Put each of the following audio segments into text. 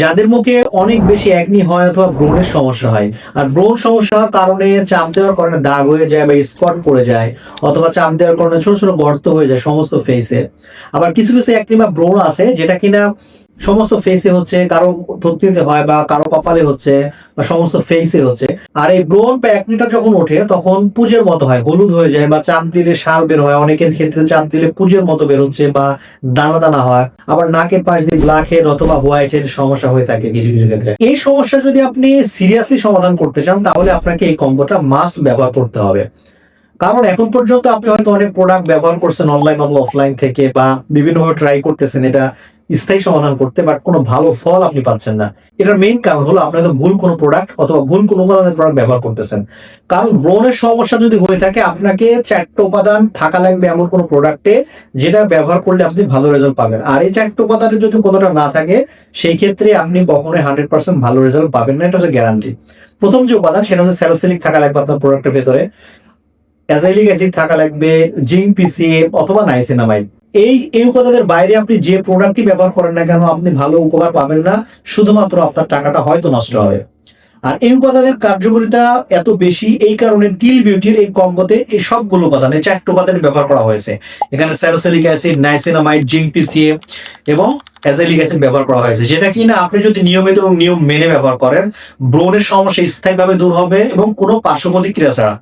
যাদের মুখে অনেক বেশি একনি হয় অথবা ব্রণের সমস্যা হয়, আর ব্রণ সমস্যা হওয়ার কারণে চাপ দেওয়ার কারণে দাগ হয়ে যায় বা স্পট পড়ে যায়, অথবা চাপ দেওয়ার কারণে ছোট ছোট গর্ত হয়ে যায় সমস্ত ফেসে। আবার কিছু কিছু একনি বা ব্রণ আছে যেটা কিনা সমস্ত ফেসে হচ্ছে, কারো থুতনিতে হয় বা কারো কপালে হচ্ছে বা সমস্ত ফেসে হচ্ছে। আর এই ব্রণ বা একনিটা যখন ওঠে তখন পুজের মতো হয়, হলুদ হয়ে যায় বা চাপ দিলে শাল বের হয়, অনেকের ক্ষেত্রে চাপ দিলে পুজের মতো বের হচ্ছে বা দানা দানা হয়। আবার নাকের পাশ দিয়ে ব্ল্যাক হেড অথবা হোয়াইট হেড সমস্যা হয়ে থাকে কিছু কিছু ক্ষেত্রে। এই সমস্যা যদি আপনি সিরিয়াসলি সমাধান করতে চান তাহলে আপনাকে এই কম্বোটা মাস্ট ব্যবহার করতে হবে। কারণ এখন পর্যন্ত আপনি হয়তো অনেক প্রোডাক্ট ব্যবহার করছেন অনলাইন অথবা অফলাইন থেকে, বা বিভিন্নভাবে ট্রাই করতেছেন এটা স্থায়ী সমাধান করতে, বাট কোনো ভালো ফল আপনি পাচ্ছেন না। এটার মেইন কারণ হলো আপনি হয়তো ভুল কোনো প্রোডাক্ট অথবা ভুল কোনো উপাদানের প্রোডাক্ট ব্যবহার করতেছেন। কারণ ব্রণের সমস্যা যদি হয়ে থাকে আপনাকে 4টা উপাদান থাকা লাগবে এমন কোনো প্রোডাক্টে যেটা ব্যবহার করলে আপনি ভালো রেজাল্ট পাবেন। আর এই 4টা উপাদানের যদি কোনোটা না থাকে সেই ক্ষেত্রে আপনি কখনোই 100% ভালো রেজাল্ট পাবেন না, এটা হচ্ছে গ্যারান্টি। প্রথম যে উপাদান সেটা হচ্ছে স্যালিসিলিক থাকা লাগবে আপনার প্রোডাক্টের ভেতরে, অ্যাজাইলিক অ্যাসিড থাকা লাগবে, জিঙ্ক, পিসিএ অথবা নাইসিনামাইড। এই উপাদানের বাইরে আপনি যে প্রোডাক্টই ব্যবহার করেন না কেন আপনি ভালো উপকার পাবেন না, শুধুমাত্র আপনার টাকাটা হয়তো নষ্ট হবে। আর এই উপাদানের কার্যকারিতা এত বেশি এই কারণে টিল বিউটির এই কম্বোতে এই সবগুলো উপাদান, এই 4টা উপাদান ব্যবহার করা হয়েছে। এখানে salicylic acid, niacinamide, zinc, PCA এবং অ্যাজাইলিক অ্যাসিড ব্যবহার করা হয়েছে, যেটা কিনা আপনি যদি নিয়মিত এবং নিয়ম মেনে ব্যবহার করেন ব্রণের সমস্যা স্থায়ীভাবে দূর হবে এবং কোনো পার্শ্ব প্রতিক্রিয়া ছাড়া।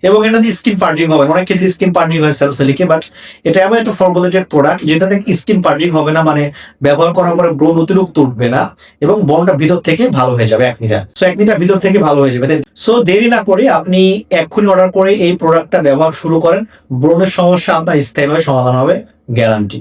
এবং এটাতে স্কিন পার্জিং হবে, অনেক ক্ষেত্রে স্কিন পার্জিং হয় স্যালিসিলিকে, বাট এটা এমন একটা ফর্মুলেটেড প্রোডাক্ট যেটাতে স্কিন পার্জিং হবে না, মানে ব্যবহার করার পরে ব্রণ অতিরিক্ত উঠবে না এবং ব্রণটা ভিতর থেকে ভালো হয়ে যাবে। একনিটা ভিতর থেকে ভালো হয়ে যাবে। সো দেরি না করে আপনি এক্ষুনি অর্ডার করে এই প্রোডাক্টটা ব্যবহার শুরু করেন, ব্রণের সমস্যা আপনার স্থায়ীভাবে সমাধান হবে, গ্যারান্টি।